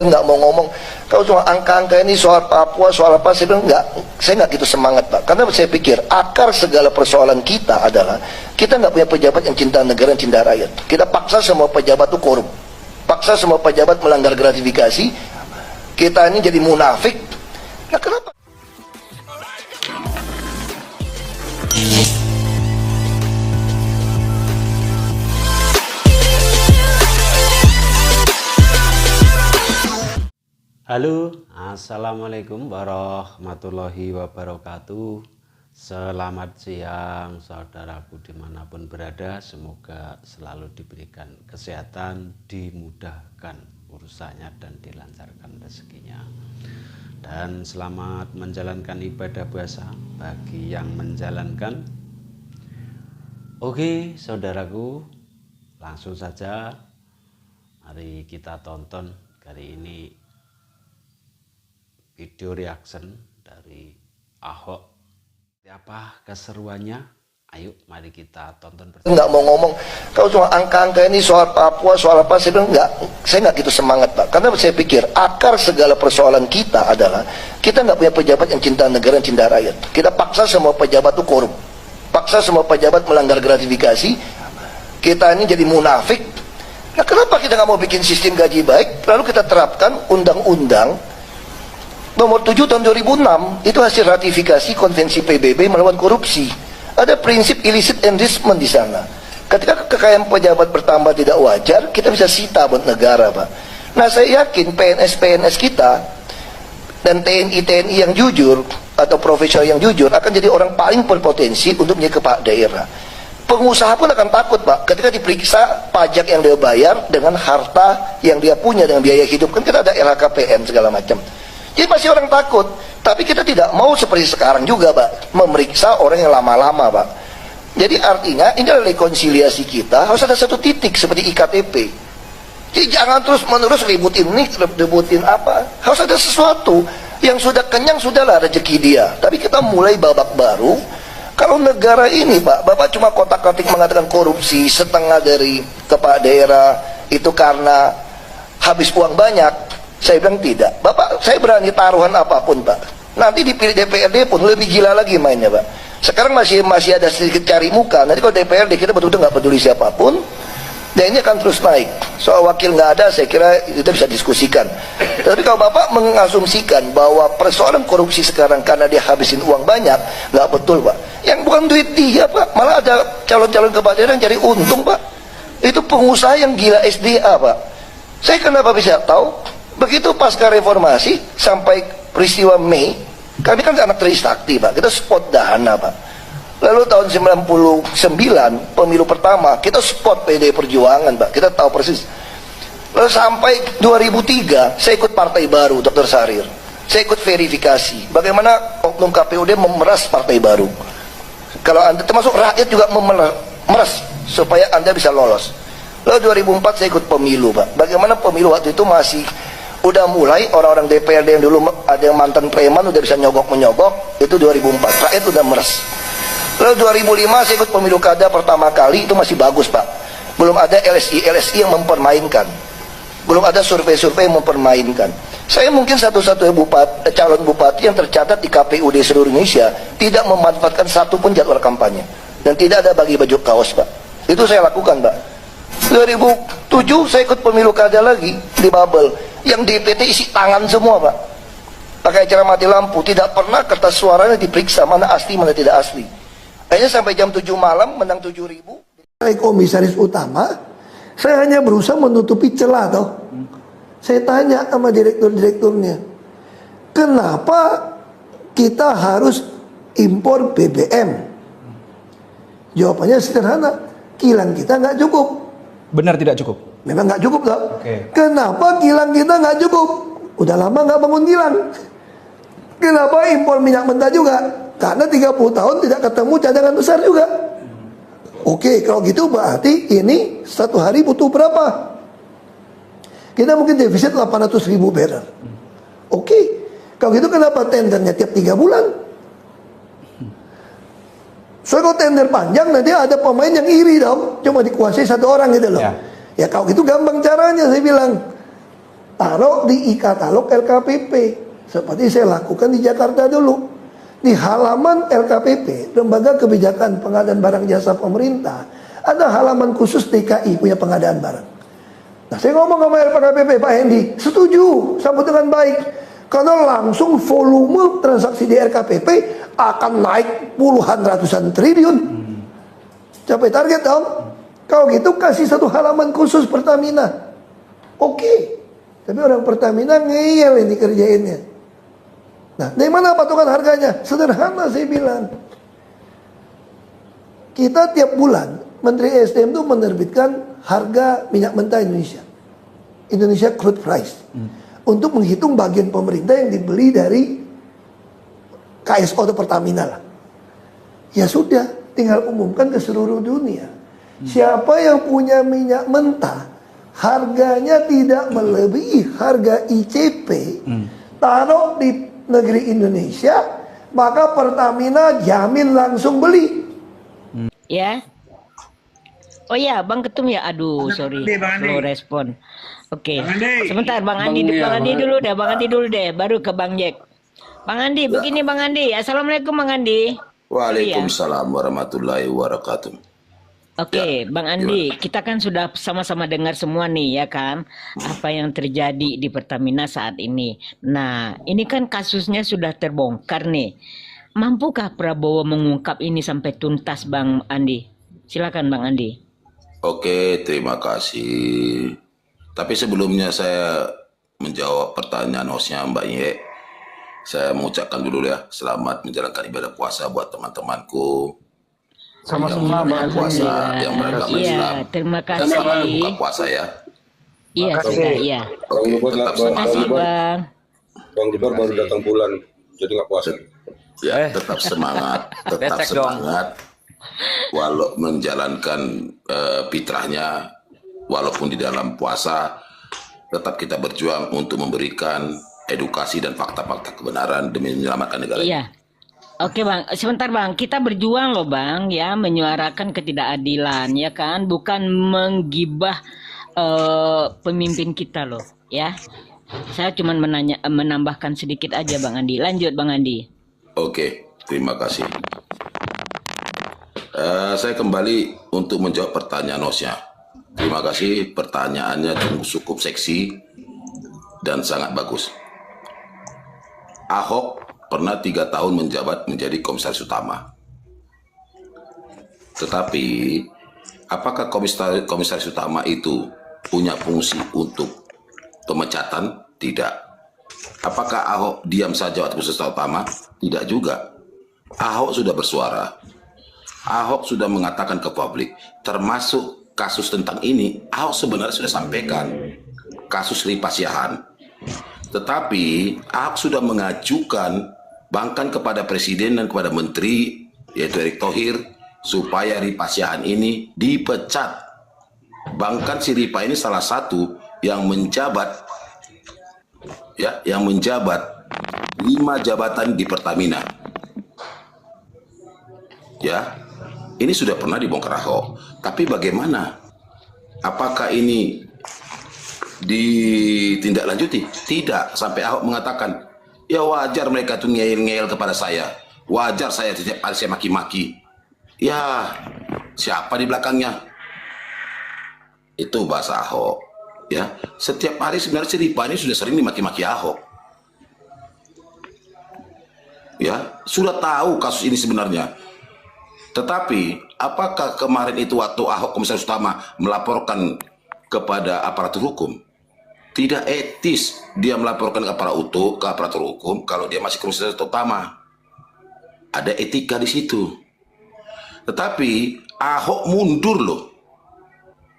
Nggak mau ngomong kalau cuma angka-angka ini soal Papua, soal apa, saya bilang nggak, saya nggak gitu semangat Pak, karena saya pikir akar segala persoalan kita adalah kita nggak punya pejabat yang cinta negara, yang cinta rakyat. Kita paksa semua pejabat itu korup, paksa semua pejabat melanggar gratifikasi, kita ini jadi munafik. Nah kenapa? Halo, assalamualaikum warahmatullahi wabarakatuh. Selamat siang saudaraku dimanapun berada. Semoga selalu diberikan kesehatan, dimudahkan urusannya dan dilancarkan rezekinya. Dan selamat menjalankan ibadah puasa bagi yang menjalankan. Oke saudaraku, langsung saja mari kita tonton kali ini video reaction dari Ahok. Apa keseruannya? Ayo mari kita tonton bersama. Nggak mau ngomong kalau cuma angka-angka ini soal Papua, soal apa, saya bilang nggak, saya nggak gitu semangat Pak, karena saya pikir akar segala persoalan kita adalah kita nggak punya pejabat yang cinta negara, yang cinta rakyat. Kita paksa semua pejabat itu korup, paksa semua pejabat melanggar gratifikasi, kita ini jadi munafik. Nah kenapa kita nggak mau bikin sistem gaji baik, lalu kita terapkan undang-undang Nomor 7 tahun 2006 itu hasil ratifikasi konvensi PBB melawan korupsi. Ada prinsip illicit enrichment di sana. Ketika kekayaan pejabat bertambah tidak wajar, kita bisa sita buat negara, Pak. Nah, saya yakin PNS-PNS kita dan TNI-TNI yang jujur atau profesional yang jujur akan jadi orang paling berpotensi untuk menjadi kepala daerah. Pengusaha pun akan takut, Pak, ketika diperiksa pajak yang dia bayar dengan harta yang dia punya dengan biaya hidup. Kan kita ada LHKPN segala macam. Jadi pasti orang takut, tapi kita tidak mau seperti sekarang juga Pak, memeriksa orang yang lama-lama Pak. Jadi artinya ini adalah rekonsiliasi kita, harus ada satu titik seperti IKTP. Jadi jangan terus menerus ributin ini, ributin apa, harus ada sesuatu. Yang sudah kenyang sudahlah rezeki dia, tapi kita mulai babak baru. Kalau negara ini Pak, Bapak cuma kotak-katik mengatakan korupsi, setengah dari kepala daerah itu karena habis uang banyak. Saya bilang tidak, Bapak, saya berani taruhan apapun Pak. Nanti dipilih DPRD pun lebih gila lagi mainnya Pak. Sekarang masih ada sedikit cari muka. Nanti kalau DPRD kita betul-betul nggak peduli siapapun, dan ini akan terus naik. Soal wakil nggak ada, saya kira kita bisa diskusikan. Tapi kalau Bapak mengasumsikan bahwa persoalan korupsi sekarang karena dia habisin uang banyak, nggak betul Pak. Yang bukan duit dia Pak, malah ada calon-calon kepala daerah yang cari untung Pak. Itu pengusaha yang gila SDA Pak. Saya kenapa bisa tahu? Begitu pasca reformasi sampai peristiwa Mei, kami kan anak Trisakti Pak, kita spot dana Pak. Lalu tahun 99 pemilu pertama kita spot PD Perjuangan Pak, kita tahu persis. Lalu sampai 2003 saya ikut partai baru Dr. Sarir, saya ikut verifikasi bagaimana oknum KPUD memeras partai baru. Kalau Anda termasuk rakyat juga memeras supaya Anda bisa lolos. Lalu 2004 saya ikut pemilu Pak, bagaimana pemilu waktu itu masih udah mulai orang-orang DPRD yang dulu ada yang mantan preman udah bisa nyogok-menyogok, itu 2004 rakyat udah meres. Lalu 2005 saya ikut pemilu kada pertama kali, itu masih bagus Pak, belum ada LSI yang mempermainkan, belum ada survei-survei yang mempermainkan. Saya mungkin satu-satunya calon bupati yang tercatat di KPU di seluruh Indonesia tidak memanfaatkan satu pun jadwal kampanye, dan tidak ada bagi baju kaos Pak. Itu saya lakukan Pak. 2007 saya ikut pemilu kada lagi di Babel, yang DPT isi tangan semua Pak, pakai cara mati lampu, tidak pernah kertas suaranya diperiksa mana asli mana tidak asli. Akhirnya sampai jam 7 malam menang 7.000. Komisaris utama, saya hanya berusaha menutupi celah toh. Saya tanya sama direktur-direkturnya, kenapa kita harus impor BBM? Jawabannya sederhana, kilang kita nggak cukup. Benar tidak cukup? Memang nggak cukup toh. Oke. Kenapa kilang kita nggak cukup? Udah lama nggak bangun kilang. Kenapa impor minyak mentah juga? Karena 30 tahun tidak ketemu cadangan besar juga. Oke, kalau gitu berarti ini satu hari butuh berapa? Kita mungkin defisit 800.000 barrel. Oke, kalau gitu kenapa tendernya tiap 3 bulan? Soalnya kalau tender panjang nanti ada pemain yang iri dong, cuma dikuasai satu orang gitu loh. Ya kalau gitu gampang caranya, saya bilang taruh di e-katalog LKPP. Seperti saya lakukan di Jakarta dulu. Di halaman LKPP, Lembaga Kebijakan Pengadaan Barang Jasa Pemerintah, ada halaman khusus DKI punya pengadaan barang. Nah, saya ngomong sama LKPP, Pak Hendi, setuju, sambut dengan baik. Karena langsung volume transaksi di LKPP akan naik puluhan ratusan triliun. Capai target dong. Kalau gitu kasih satu halaman khusus Pertamina. Oke. Tapi orang Pertamina ngeyel ini kerjainnya. Nah, dari mana patokan harganya? Sederhana saya bilang. Kita tiap bulan, Menteri SDM itu menerbitkan harga minyak mentah Indonesia. Indonesia Crude Price. Untuk menghitung bagian pemerintah yang dibeli dari KSO atau Pertamina lah. Ya sudah, tinggal umumkan ke seluruh dunia. Siapa yang punya minyak mentah, harganya tidak melebihi harga ICP, taruh di negeri Indonesia, maka Pertamina jamin langsung beli. Ya. Oh ya, Bang Ketum ya. Aduh, sorry. Slow respon. Oke. Sebentar, Bang Andi dulu deh. Bang Andi dulu deh, baru ke Bang Jack. Bang Andi, begini Bang Andi. Assalamualaikum Bang Andi. Waalaikumsalam warahmatullahi wabarakatuh. Oke, Bang Andi, kita kan sudah sama-sama dengar semua nih ya kan, apa yang terjadi di Pertamina saat ini. Nah, ini kan kasusnya sudah terbongkar nih. Mampukah Prabowo mengungkap ini sampai tuntas, Bang Andi? Silakan Bang Andi. Oke, terima kasih. Tapi sebelumnya saya menjawab pertanyaan hostnya Mbak Ye, saya mengucapkan dulu ya, selamat menjalankan ibadah puasa buat teman-temanku. Sama-sama Bang puasa yang beragama Islam. Iya, terima Dan selamat kasih. buka puasa ya. Iya, sudah, iya. Oke, tetap Terima kasih, semangat. Bang. Bang Jebar baru datang bulan, jadi nggak puasa. Ya, tetap semangat, tetap semangat. Walau menjalankan fitrahnya, walaupun di dalam puasa, tetap kita berjuang untuk memberikan edukasi dan fakta-fakta kebenaran demi menyelamatkan negara. Iya. Oke Bang, sebentar Bang, kita berjuang loh Bang, ya menyuarakan ketidakadilan, ya kan, bukan menggibah pemimpin kita loh, ya. Saya cuma menambahkan sedikit aja Bang Andi. Lanjut Bang Andi. Oke, terima kasih. Saya kembali untuk menjawab pertanyaan hostnya. Terima kasih, pertanyaannya cukup seksi dan sangat bagus. Ahok pernah 3 tahun menjabat menjadi komisaris utama. Tetapi, apakah komisaris utama itu punya fungsi untuk pemecatan? Tidak. Apakah Ahok diam saja waktu komisaris utama? Tidak juga. Ahok sudah bersuara. Ahok sudah mengatakan ke publik, termasuk kasus tentang ini, Ahok sebenarnya sudah sampaikan. Kasus Lipa Siahaan. Tetapi Ahok sudah mengajukan bahkan kepada Presiden dan kepada Menteri, yaitu Erick Thohir, supaya Lipa Siahaan ini dipecat. Bahkan si Lipa ini salah satu yang menjabat, ya, yang menjabat 5 jabatan di Pertamina. Ya, ini sudah pernah dibongkar Ahok. Tapi bagaimana? Apakah ini ditindaklanjuti? Tidak, sampai Ahok mengatakan, ya wajar mereka tuh ngeyel-ngeyel kepada saya. Wajar saya setiap kali saya maki-maki. Ya, siapa di belakangnya? Itu bahasa Ahok. Ya, setiap hari sebenarnya si Lipa ini sudah sering dimaki-maki Ahok. Ya, sudah tahu kasus ini sebenarnya. Tetapi, apakah kemarin itu waktu Ahok komisaris utama melaporkan kepada aparatur hukum? Tidak etis dia melaporkan ke aparatur hukum kalau dia masih komisaris utama. Ada etika di situ. Tetapi Ahok mundur loh,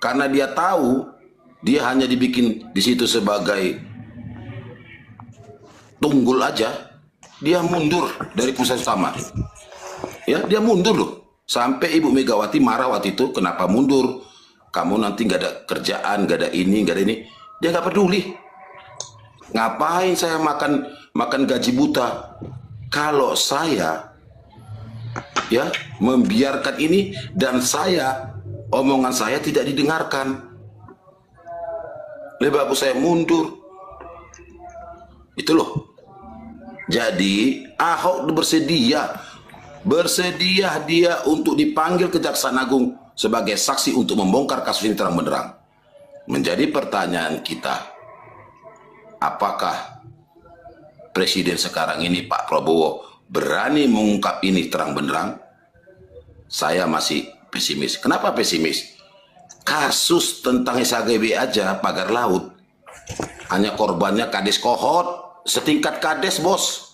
karena dia tahu dia hanya dibikin di situ sebagai tunggul aja. Dia mundur dari komisaris utama. Ya, dia mundur loh. Sampai Ibu Megawati marah waktu itu, kenapa mundur? Kamu nanti nggak ada kerjaan, nggak ada ini, nggak ada ini. Dia nggak peduli. Ngapain saya makan gaji buta? Kalau saya ya membiarkan ini dan omongan saya tidak didengarkan. Lebih bagus saya mundur. Itu loh. Jadi Ahok bersedia dia untuk dipanggil Kejaksaan Agung sebagai saksi untuk membongkar kasus ini terang benderang. Menjadi pertanyaan kita, apakah Presiden sekarang ini Pak Prabowo berani mengungkap ini terang benderang? Saya masih pesimis. Kenapa pesimis? Kasus tentang SHGB aja pagar laut, hanya korbannya Kades Kohot, setingkat Kades, bos.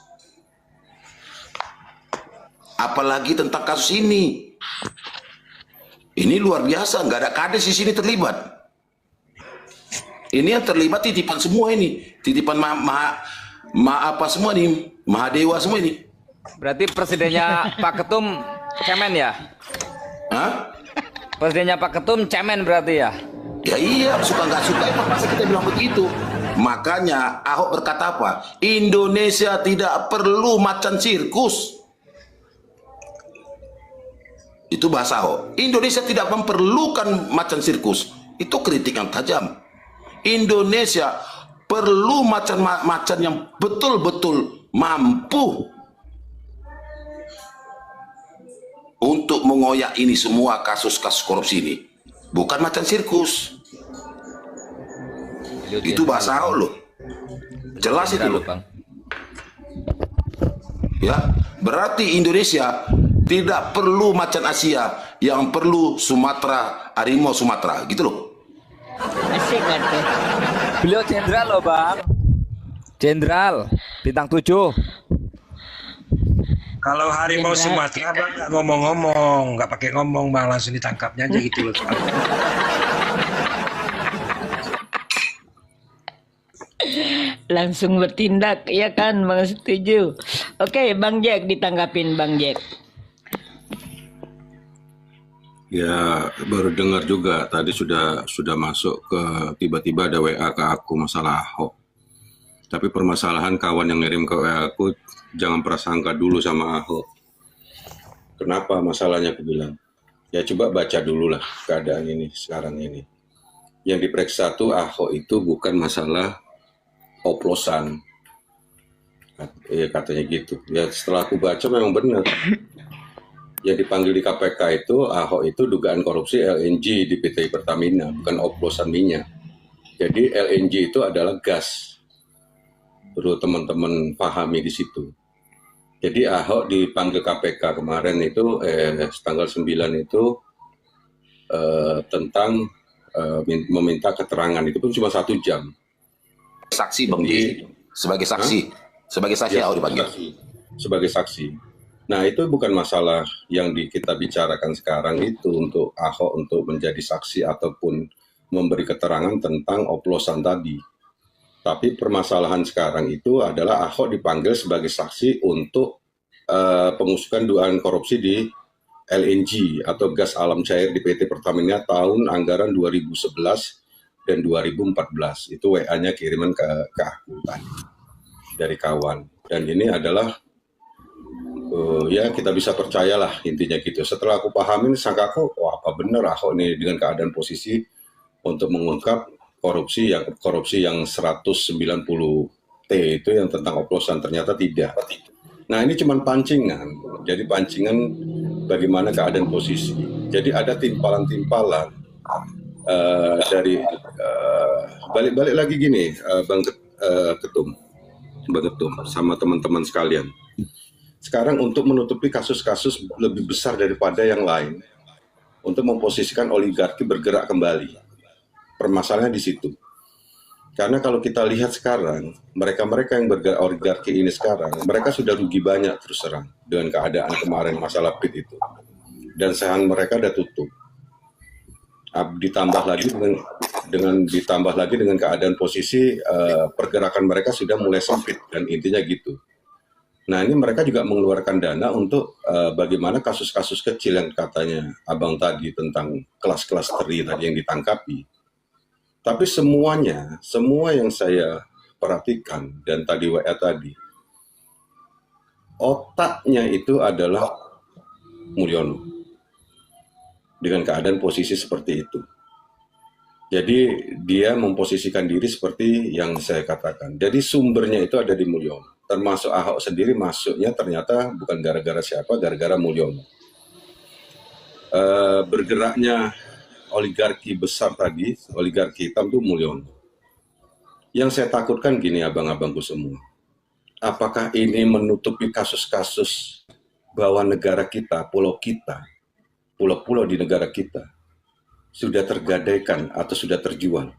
Apalagi tentang kasus ini. Ini luar biasa, nggak ada Kades di sini terlibat. Ini yang terlibat titipan semua ini, titipan apa semua nih, Mahadewa semua ini. Berarti presidennya Pak Ketum cemen ya? Hah? Presidennya Pak Ketum cemen berarti ya? Ya iya, suka nggak suka emang pasti kita bilang begitu. Makanya Ahok berkata apa? Indonesia tidak perlu macan sirkus. Itu bahasa Ahok. Indonesia tidak memerlukan macan sirkus. Itu kritik yang tajam. Indonesia perlu macan yang betul-betul mampu untuk mengoyak ini semua kasus-kasus korupsi ini. Bukan macan sirkus. Itu bahasa Ahok loh. Jelas itu loh. Ya, berarti Indonesia tidak perlu macan Asia, yang perlu Sumatera, harimau Sumatera, gitu loh. Asik kan tuh. Beliau jenderal loh bang. Jenderal bintang 7. Kalau harimau Sumatera bang nggak ngomong-ngomong, nggak pakai ngomong bang, langsung ditangkapnya aja gitu loh. Langsung bertindak, ya kan Bang, setuju. Oke, Bang Jack ditanggapin Bang Jack. Ya baru dengar juga tadi sudah masuk ke tiba-tiba ada WA ke aku masalah Ahok. Tapi permasalahan kawan yang ngirim ke WA aku, jangan prasangka dulu sama Ahok. Kenapa masalahnya aku bilang? Ya coba baca dulu lah keadaan ini sekarang ini. Yang diperiksa tuh Ahok itu bukan masalah oplosan. Ya katanya gitu. Ya setelah aku baca memang benar. Yang dipanggil di KPK itu Ahok itu dugaan korupsi LNG di PT Pertamina, bukan oplosan minyak. Jadi LNG itu adalah gas. Perlu teman-teman pahami di situ. Jadi Ahok dipanggil KPK kemarin itu tanggal 9 itu tentang meminta keterangan, itu pun cuma 1 jam. Saksi Bang Ji, sebagai saksi. Sebagai saksi Ya, Ahok dipanggil. sebagai saksi. Nah itu bukan masalah yang kita bicarakan sekarang itu untuk Ahok untuk menjadi saksi ataupun memberi keterangan tentang oplosan tadi. Tapi permasalahan sekarang itu adalah Ahok dipanggil sebagai saksi untuk pengusukan dugaan korupsi di LNG atau gas alam cair di PT Pertamina tahun anggaran 2011 dan 2014. Itu WA-nya kiriman ke aku tadi dari kawan. Dan ini adalah ya kita bisa percayalah intinya gitu. Setelah aku pahamin, sangka aku, wah apa bener Ahok ini dengan keadaan posisi untuk mengungkap korupsi yang 190 T itu yang tentang oplosan, ternyata tidak. Nah ini cuma pancingan, jadi pancingan bagaimana keadaan posisi. Jadi ada timpalan-timpalan dari balik-balik lagi gini, Bang Ketum sama teman-teman sekalian. Sekarang untuk menutupi kasus-kasus lebih besar daripada yang lain, untuk memposisikan oligarki bergerak kembali. Permasalahannya di situ. Karena kalau kita lihat sekarang, mereka-mereka yang bergerak oligarki ini sekarang, mereka sudah rugi banyak terus terang dengan keadaan kemarin masalah PIT itu. Dan saham mereka udah tutup. Ditambah lagi dengan keadaan posisi pergerakan mereka sudah mulai sempit, dan intinya gitu. Nah ini mereka juga mengeluarkan dana untuk bagaimana kasus-kasus kecil yang katanya abang tadi tentang kelas-kelas teri tadi yang ditangkapi. Tapi semua yang saya perhatikan dan tadi WA tadi, otaknya itu adalah Mulyono dengan keadaan posisi seperti itu. Jadi dia memposisikan diri seperti yang saya katakan. Jadi sumbernya itu ada di Mulyono. Termasuk Ahok sendiri masuknya ternyata bukan gara-gara siapa, gara-gara Mulyono. Bergeraknya oligarki besar tadi, oligarki hitam itu Mulyono. Yang saya takutkan gini abang-abangku semua. Apakah ini menutupi kasus-kasus bahwa negara kita, pulau-pulau di negara kita, sudah tergadaikan atau sudah terjual?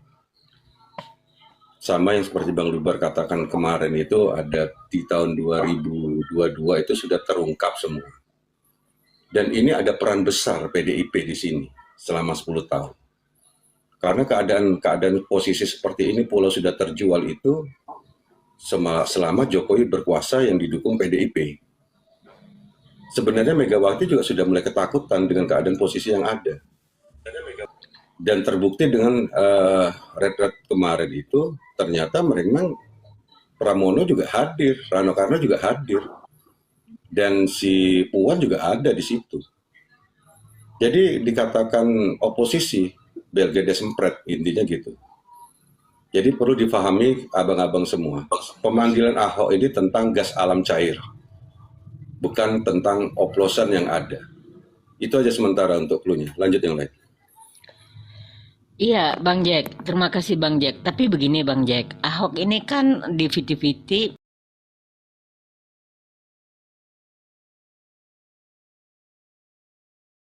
Sama yang seperti Bang Lubar katakan kemarin itu ada di tahun 2022 itu sudah terungkap semua. Dan ini ada peran besar PDIP di sini selama 10 tahun. Karena keadaan posisi seperti ini pulau sudah terjual itu selama Jokowi berkuasa yang didukung PDIP. Sebenarnya Megawati juga sudah mulai ketakutan dengan keadaan posisi yang ada. Dan terbukti dengan red kemarin itu ternyata memang Pramono juga hadir, Rano Karno juga hadir, dan si Puan juga ada di situ. Jadi dikatakan oposisi, belgede sempret, intinya gitu. Jadi perlu difahami abang-abang semua, pemanggilan Ahok ini tentang gas alam cair, bukan tentang oplosan yang ada. Itu aja sementara untuk clue-nya. Lanjut yang lain. Iya, Bang Jack. Terima kasih Bang Jack. Tapi begini Bang Jack, Ahok ini kan di VT-VT